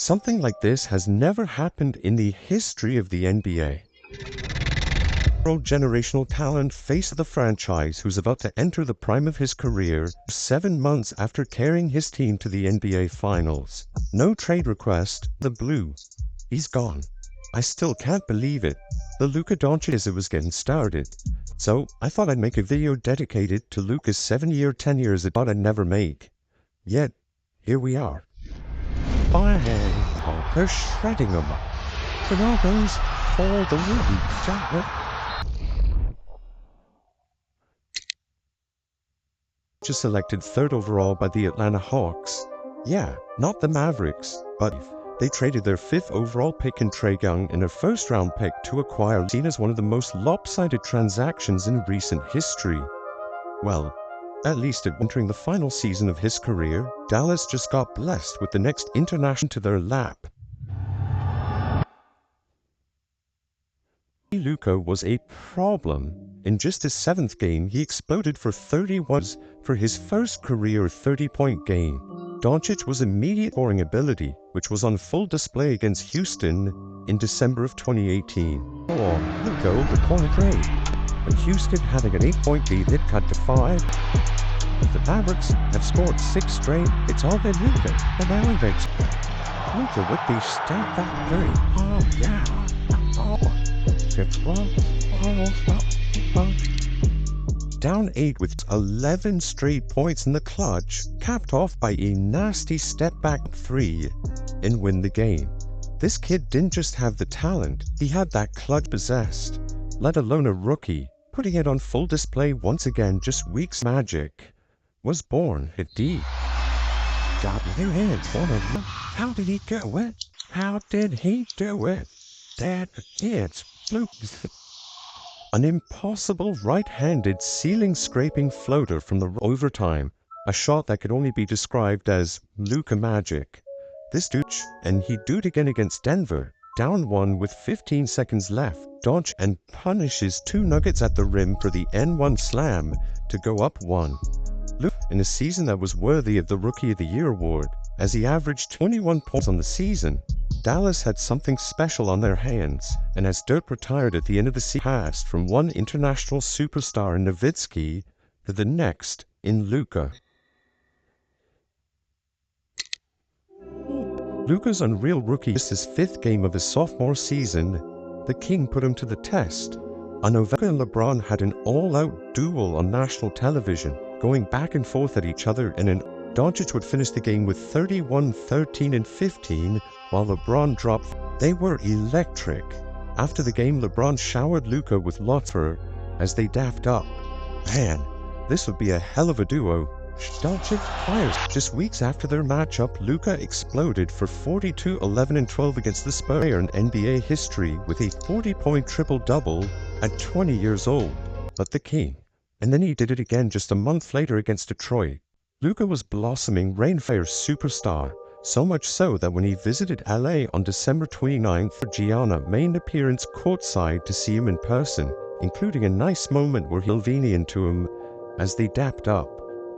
Something like this has never happened in the history of the NBA. Generational talent face of the franchise who's about to enter the prime of his career 7 months after carrying his team to the NBA Finals. No trade request, the blue. He's gone. I still can't believe it. The Luka Doncic as it was getting started. So I thought I'd make a video dedicated to Luka's 7-year tenure as I thought I'd never make. Yet, here we are. Bang! Oh, they're shredding him. Bananas for the win. Just selected 3rd overall by the Atlanta Hawks. Yeah, not the Mavericks, but they traded their 5th overall pick in Trae Young and a 1st-round pick to acquire seen as one of the most lopsided transactions in recent history. Well, at least at entering the final season of his career, Dallas just got blessed with the next international to their lap. Luka was a problem. In just his 7th game, he exploded for 31 for his first career 30-point game. Doncic was immediate scoring ability, which was on full display against Houston in December of 2018. Oh, Luka over the corner trade. And Houston having an 8-point lead, it cut to 5. The Mavericks have scored 6 straight. It's all been Luka. The Mavericks. Luka would be stayed that very. Oh yeah. Oh. Down 8 with 11 straight points in the clutch, capped off by a nasty step-back 3 and win the game. This kid didn't just have the talent, he had that clutch possessed, let alone a rookie, putting it on full display once again. Just weeks magic was born at D. How did he do it? How did he do it? It's blue. An impossible right-handed ceiling-scraping floater from the overtime, a shot that could only be described as Luka magic. This dude, and he'd do it again against Denver, down 1 with 15 seconds left. Doncic and punishes 2 Nuggets at the rim for the N1 slam to go up 1. Luka in a season that was worthy of the Rookie of the Year award, as he averaged 21 points on the season. Dallas had something special on their hands, and as Dirk retired at the end of the season, passed from one international superstar in Nowitzki to the next in Luka. Luka's unreal rookie, just his 5th game of his sophomore season, the King put him to the test. Luka and LeBron had an all-out duel on national television, going back and forth at each other, and Doncic would finish the game with 31, 13, and 15, while LeBron dropped. They were electric. After the game, LeBron showered Luka with lots of her as they dapped up. Man, this would be a hell of a duo. Doncic fires. Just weeks after their matchup, Luka exploded for 42, 11, and 12 against the Spurs in NBA history with a 40-point triple-double at 20 years old. But the King. And then he did it again just a month later against Detroit. Luka was blossoming rainfire superstar. So much so that when he visited LA on December 29th for Gianna's main appearance courtside to see him in person, including a nice moment where he'll lean into him as they dapped up.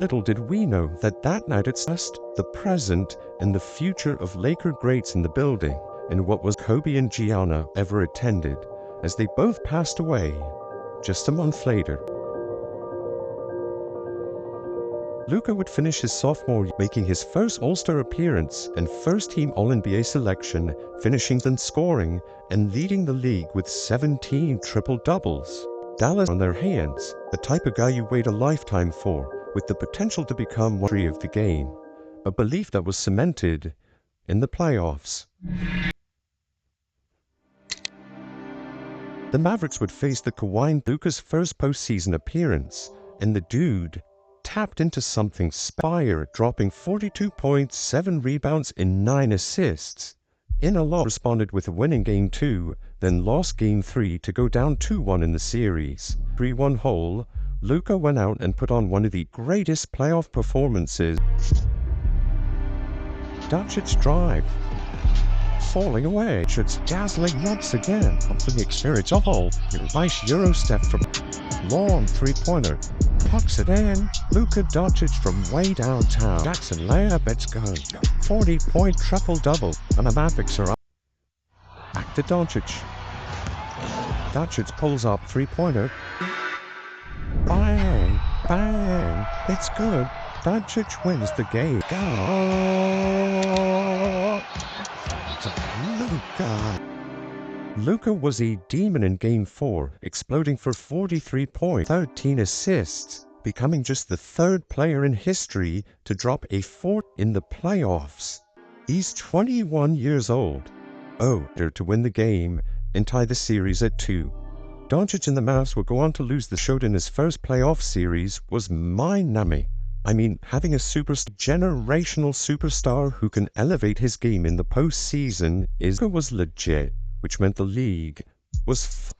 Little did we know that that night it's just the present and the future of Laker greats in the building, and what was Kobe and Gianna ever attended, as they both passed away just a month later. Luka would finish his sophomore year making his first All-Star appearance and first-team All-NBA selection, finishing and scoring and leading the league with 17 triple-doubles. Dallas on their hands, the type of guy you wait a lifetime for, with the potential to become one of the game, a belief that was cemented in the playoffs. The Mavericks would face the Kawhi Luka's first postseason appearance, and the dude tapped into something fire, dropping 42 points, 7 rebounds, and 9 assists. In a loss, responded with a winning Game 2, then lost Game 3 to go down 2-1 in the series. 3-1 hole, Luka went out and put on one of the greatest playoff performances. Doncic's drive. falling away. It's dazzling once again. Something experience all. Nice Euro step from long three-pointer. Pucks it in. Luka Doncic from way downtown. Jackson layup, it's good. 40-point triple-double. And the Mavericks are up. Back to Doncic. Doncic pulls up three-pointer. Bang! Bang! It's good. Doncic wins the game. Luka was a demon in Game 4, exploding for 43 points, 13 assists, becoming just the third player in history to drop a 4 in the playoffs. He's 21 years old. To win the game and tie the series at 2. Doncic and the Mavs would go on to lose the showed in his first playoff series was mind-numbing. I mean, having a generational superstar who can elevate his game in the postseason was legit, which meant the league was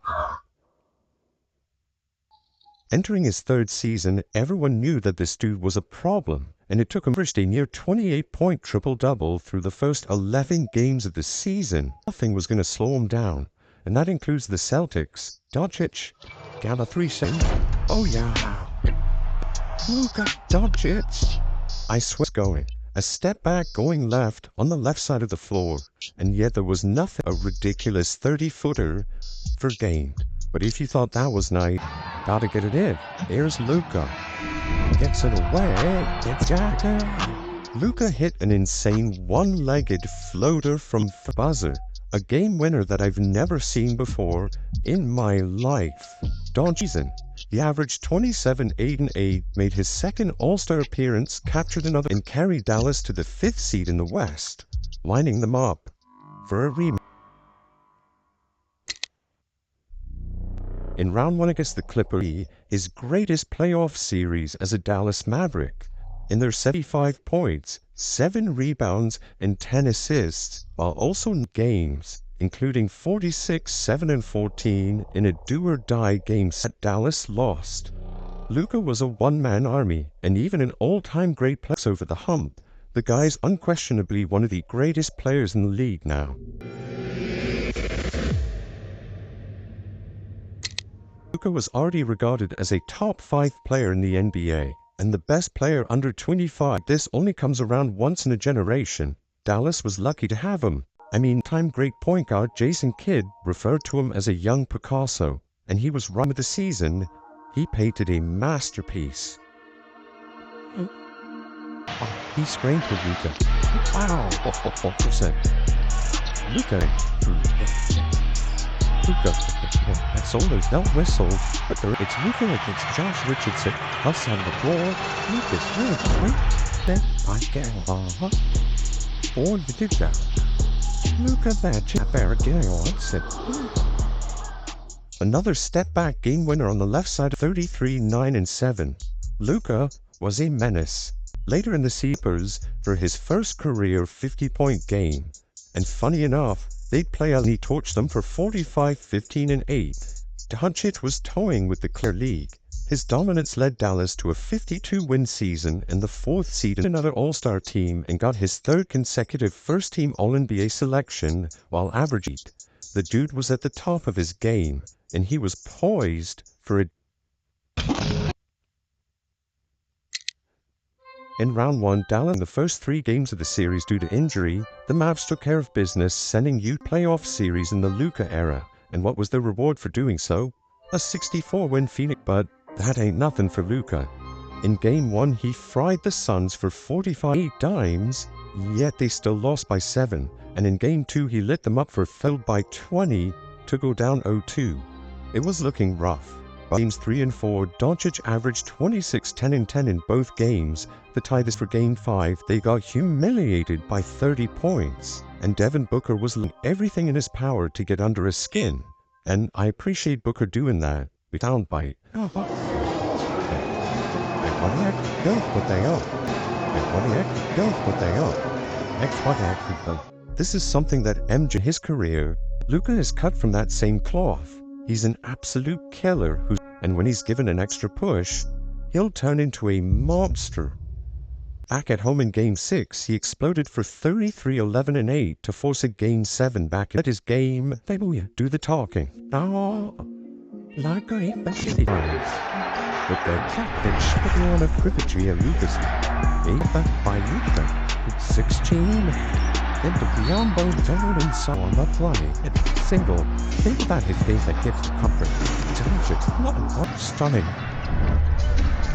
Entering his third season, everyone knew that this dude was a problem, and it took him a near 28-point triple-double through the first 11 games of the season. Nothing was going to slow him down, and that includes the Celtics. Doncic got a 3-second. Oh yeah. Luka Doncic. I swear going. A step back going left on the left side of the floor, and yet there was nothing. A ridiculous 30-footer for game. But if you thought that was nice, gotta get it in. Here's Luka. Gets it away. It's Jacker. Luka hit an insane one-legged floater from the buzzer. A game winner that I've never seen before in my life. Doncic. He averaged 27, 8, and 8, made his second All-Star appearance, captured another, and carried Dallas to the 5th seed in the West, lining them up for a rematch. In round 1 against the Clippers, his greatest playoff series as a Dallas Maverick. In their 75 points, 7 rebounds, and 10 assists, while also in games, including 46, 7, and 14 in a do-or-die game that Dallas lost. Luka was a one-man army, and even an all-time great player over the hump. The guy's unquestionably one of the greatest players in the league now. Luka was already regarded as a top 5 player in the NBA, and the best player under 25. This only comes around once in a generation. Dallas was lucky to have him. I mean, time great point guard Jason Kidd referred to him as a young Picasso, and he was right with the season. He painted a masterpiece. He screamed for Luka. Wow, 4%. Luka. That's almost no whistle, but it's Luka against Josh Richardson. Us on the floor. Luka's really great. Then I get Or you did that. Luka Another step-back game winner on the left side of 33, 9, and 7. Luka was a menace. Later in the season, for his first career 50-point game. And funny enough, they'd play out and he torched them for 45, 15, and 8. Doncic was toying with the clear league. His dominance led Dallas to a 52-win season and the 4th seed in another All-Star team and got his 3rd consecutive first-team All-NBA selection while averaging. The dude was at the top of his game, and he was poised for a... In round 1, Dallas in the first 3 games of the series due to injury, the Mavs took care of business, sending you playoff series in the Luka era. And what was the reward for doing so? A 64-win Phoenix, but that ain't nothing for Luka. In Game 1, he fried the Suns for 45 dimes, yet they still lost by 7. And in Game 2, he lit them up for failed by 20 to go down 0-2. It was looking rough. Games 3 and 4, Doncic averaged 26, 10, and 10 in both games. The tie this for Game 5, they got humiliated by 30 points. And Devin Booker was doing everything in his power to get under his skin. And I appreciate Booker doing that. We soundbite. This is something that MJ his career. Luka is cut from that same cloth. He's an absolute killer and when he's given an extra push, he'll turn into a monster. Back at home in Game 6, he exploded for 33, 11, and 8 to force a Game 7 back at his game. Hallelujah, do the talking. Oh, like a city runs. With the captain shipping on a privilege of Lucas. 8 back by Luka. It's 16. Then the Biombo down and saw on the play. It's single. Think about his game that gives comfort. Doncic, not stunning.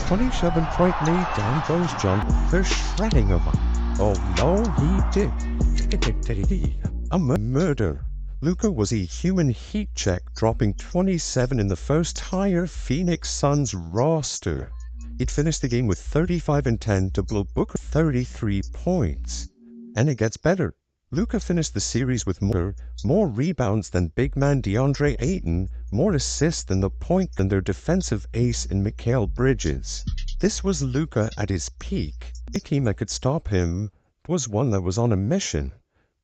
27-point lead, down goes John. They're shredding him. Oh no, he did. A murder. Luka was a human heat check, dropping 27 in the first entire Phoenix Suns roster. He'd finished the game with 35 and 10 to blow Booker 33 points. And it gets better. Luka finished the series with more rebounds than big man DeAndre Ayton, more assists than their defensive ace in Mikal Bridges. This was Luka at his peak. A team that could stop him was one that was on a mission.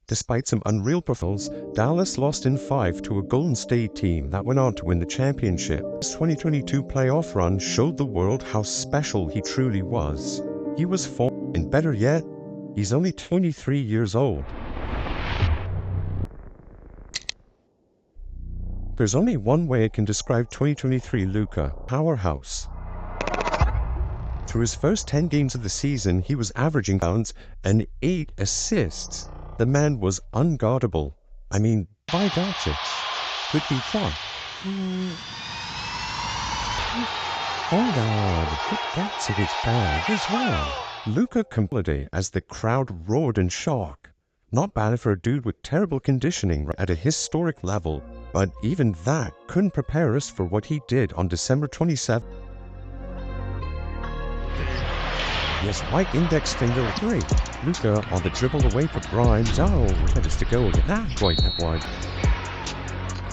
Despite some unreal performances, Dallas lost in 5 to a Golden State team that went on to win the championship. His 2022 playoff run showed the world how special he truly was. He was 4, and better yet, he's only 23 years old. There's only one way I can describe 2023 Luka: powerhouse. Through his first 10 games of the season, he was averaging pounds and 8 assists. The man was unguardable. I mean, by Doncic. Could be fun. Hold on, that's in his bag as well. Luka completed as the crowd roared in shock. Not bad for a dude with terrible conditioning at a historic level, but even that couldn't prepare us for what he did on December 27th. Yes, white index finger 3. Luka on the dribble away for Grimes. Oh, that is to go again. That one.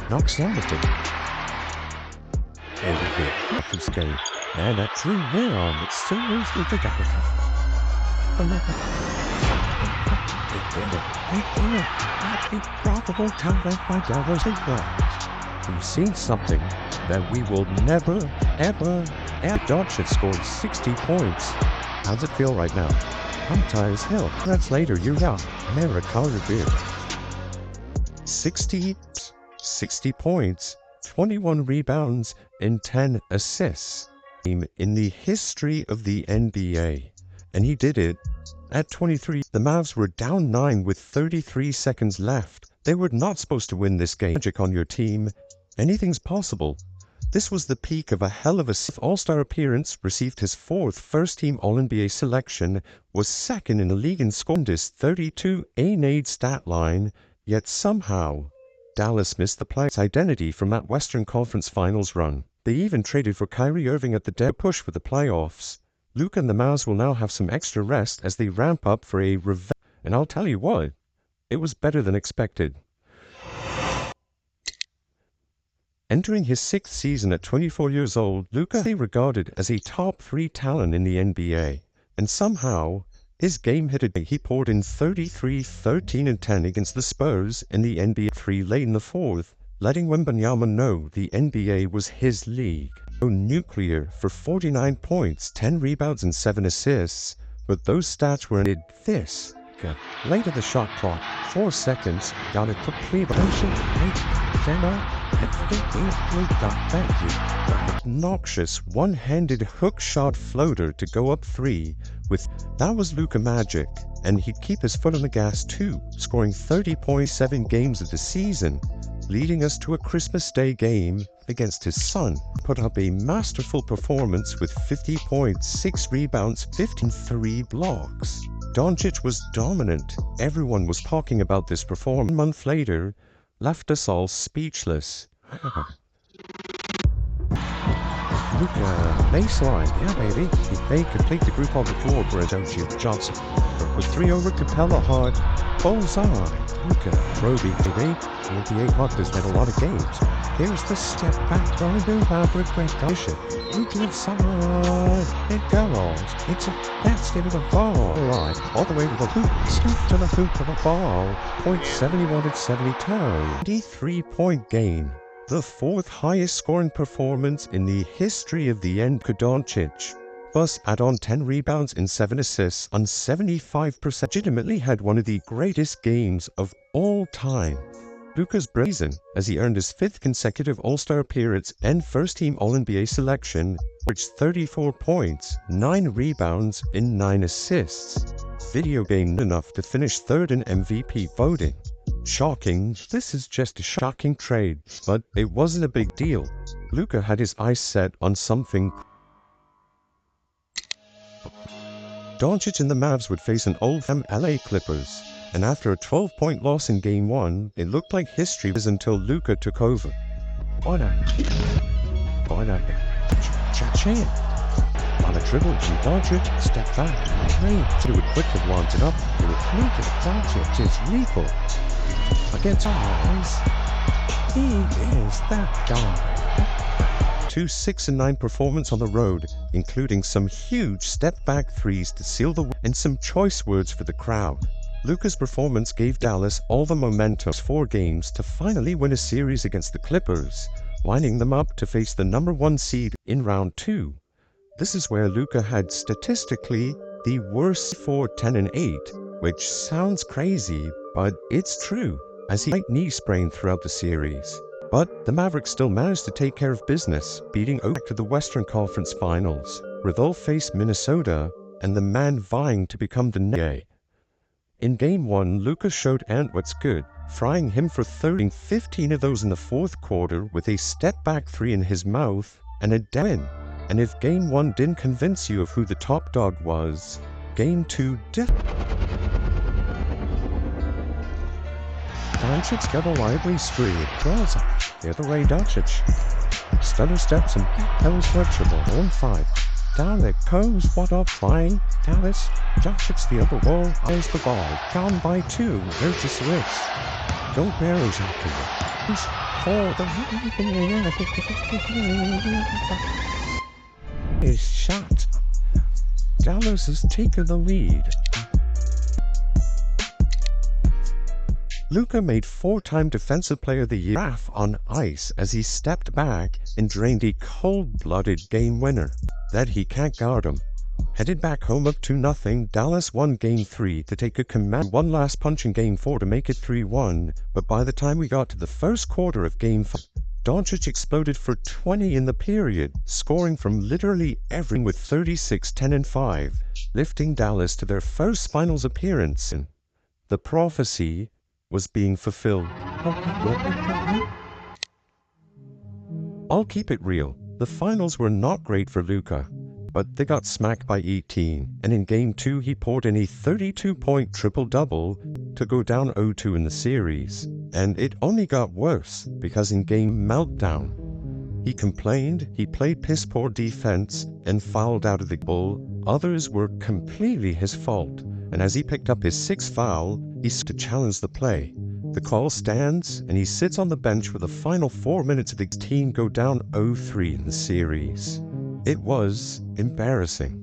Knocks down the thing. And a bit lucky skate. And that drew near on. It still is Luka got it. That's a probable talent by Dallas and Grimes. We've seen something that we will never, ever. Doncic scored 60 points. How's it feel right now? I'm tired as hell. That's later, you're young. Never call your beer. 60 points, 21 rebounds, and 10 assists. In the history of the NBA. And he did it at 23. The Mavs were down 9 with 33 seconds left. They were not supposed to win this game. Magic on your team. Anything's possible. This was the peak of a hell of a all-star appearance, received his 4th first-team All-NBA selection, was 2nd in the league in scoring his 32 A-NAID stat line, yet somehow, Dallas missed the playoffs identity from that Western Conference Finals run. They even traded for Kyrie Irving at the dead push for the playoffs. Luka and the Mavs will now have some extra rest as they ramp up for a revenge, and I'll tell you what, it was better than expected. Entering his 6th season at 24 years old, Luka is regarded as a top 3 talent in the NBA. And somehow, his game hit a. He poured in 33, 13, and 10 against the Spurs in the NBA 3 late in the 4th, letting Wembanyama know the NBA was his league. Nuclear for 49 points, 10 rebounds, and 7 assists, but those stats were in this. Late at the shot clock, 4 seconds, got a complete obnoxious one-handed hook shot floater to go up 3 with. That was Luka magic, and he'd keep his foot on the gas too, scoring 30.7 games of the season, leading us to a Christmas Day game against his son. Put up a masterful performance with 50 points, 6 rebounds, 53 blocks. Doncic was dominant. Everyone was talking about this performance. 1 month later, left us all speechless. Luka, baseline, yeah baby. They complete the group on the floor for Doncic Johnson. With 3 over Capella hard, bullseye. Luka, Roby, baby. The NBA Hawk has had a lot of games. Here's the step back, going to Maverick recognition. Luka inside. It goes. It's a basket of the ball. Alright, all the way to the hoop. Scoop to the hoop of the ball. Point 71 at 72. 23-point gain. The 4th highest scoring performance in the history of the NBA. Doncic. Bus add on 10 rebounds and 7 assists on 75%. Legitimately had one of the greatest games of all time. Luka's brazen, as he earned his 5th consecutive All-Star appearance and first-team All-NBA selection, which 34 points, 9 rebounds, and 9 assists. Video game enough to finish 3rd in MVP voting. Shocking, this is just a shocking trade, but it wasn't a big deal. Luka had his eyes set on something. Doncic and the Mavs would face an old-time LA Clippers, and after a 12-point loss in Game 1, it looked like history was until Luka took over. Cha-ching! On a dribble, Doncic stepped back, played. He would quickly launch it up. It would Luka Doncic is lethal. Against eyes, he is that guy. 2 6-9 performance on the road, including some huge step-back threes to seal the win and some choice words for the crowd. Luka's performance gave Dallas all the momentum 4 games to finally win a series against the Clippers, winding them up to face the #1 seed in round 2. This is where Luka had statistically the worst 4-10-8, which sounds crazy, but it's true, as he had knee sprain throughout the series. But the Mavericks still managed to take care of business, beating Oak to the Western Conference Finals, where they'll face Minnesota and the man vying to become the next. In Game 1, Luka showed Ant what's good, frying him for 15 of those in the 4th quarter with a step-back 3 in his mouth and a win. And if Game 1 didn't convince you of who the top dog was, Game 2 did. Doncic got a lively spree. Draws up. The other way, Doncic. Stutter steps and Dallas virtual. 1-5. Down it goes. What up, flying? Dallas. Doncic the other wall. Eyes the ball. Down by 2. There's the switch. Go Bears after it. For the is shot. Dallas has taken the lead. Luka made 4-time Defensive Player of the Year on ice as he stepped back and drained a cold-blooded game winner. That he can't guard him. Headed back home up 2-0, Dallas won Game 3 to take a command. One last punch in Game 4 to make it 3-1, but by the time we got to the first quarter of Game 5, Doncic exploded for 20 in the period, scoring from literally everything with 36, 10, and 5, lifting Dallas to their first finals appearance. The prophecy was being fulfilled. I'll keep it real. The finals were not great for Luka, but they got smacked by 18, and in Game 2 he poured in a 32-point triple-double to go down 0-2 in the series. And it only got worse, because in Game Meltdown, he complained, he played piss-poor defense, and fouled out of the goal. Others were completely his fault, and as he picked up his 6th foul, he started to challenge the play. The call stands, and he sits on the bench for the final 4 minutes of the team go down 0-3 in the series. It was embarrassing.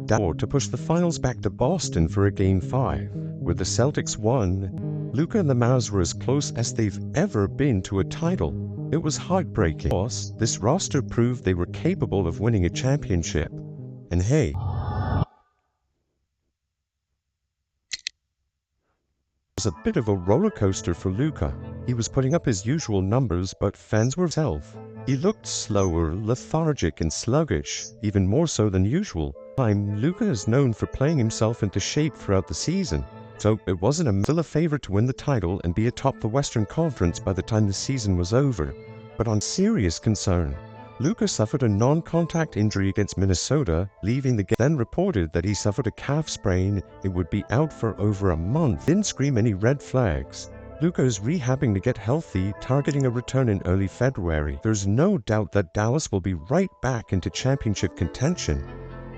To push the finals back to Boston for a Game 5, where the Celtics won. Luka and the Mavs were as close as they've ever been to a title. It was heartbreaking. This roster proved they were capable of winning a championship. And hey, it was a bit of a roller coaster for Luka. He was putting up his usual numbers, but fans were himself. He looked slower, lethargic, and sluggish, even more so than usual. Luka is known for playing himself into shape throughout the season, so it wasn't still a favorite to win the title and be atop the Western Conference by the time the season was over. But on serious concern, Luka suffered a non-contact injury against Minnesota, leaving the game. Then reported that he suffered a calf sprain and would be out for over a month. Didn't scream any red flags. Luka is rehabbing to get healthy, targeting a return in early February. There's no doubt that Dallas will be right back into championship contention.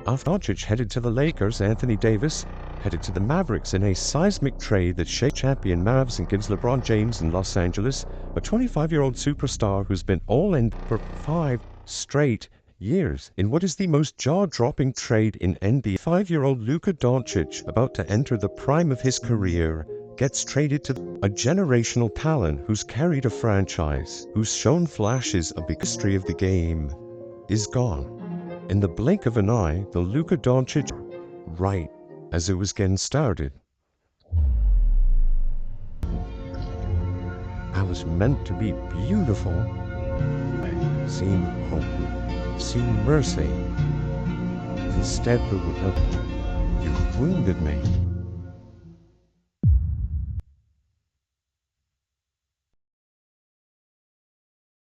After Doncic headed to the Lakers, Anthony Davis headed to the Mavericks in a seismic trade that shakes champion Mavs and gives LeBron James in Los Angeles a 25-year-old superstar who's been all in for 5 straight years in what is the most jaw-dropping trade in NBA. 5-year-old Luka Doncic, about to enter the prime of his career, gets traded to a generational talent who's carried a franchise, who's shown flashes of the history of the game, is gone. In the blink of an eye, the Luka Doncic, right as it was getting started. I was meant to be beautiful, seem hope, seem mercy. Instead, you wounded me.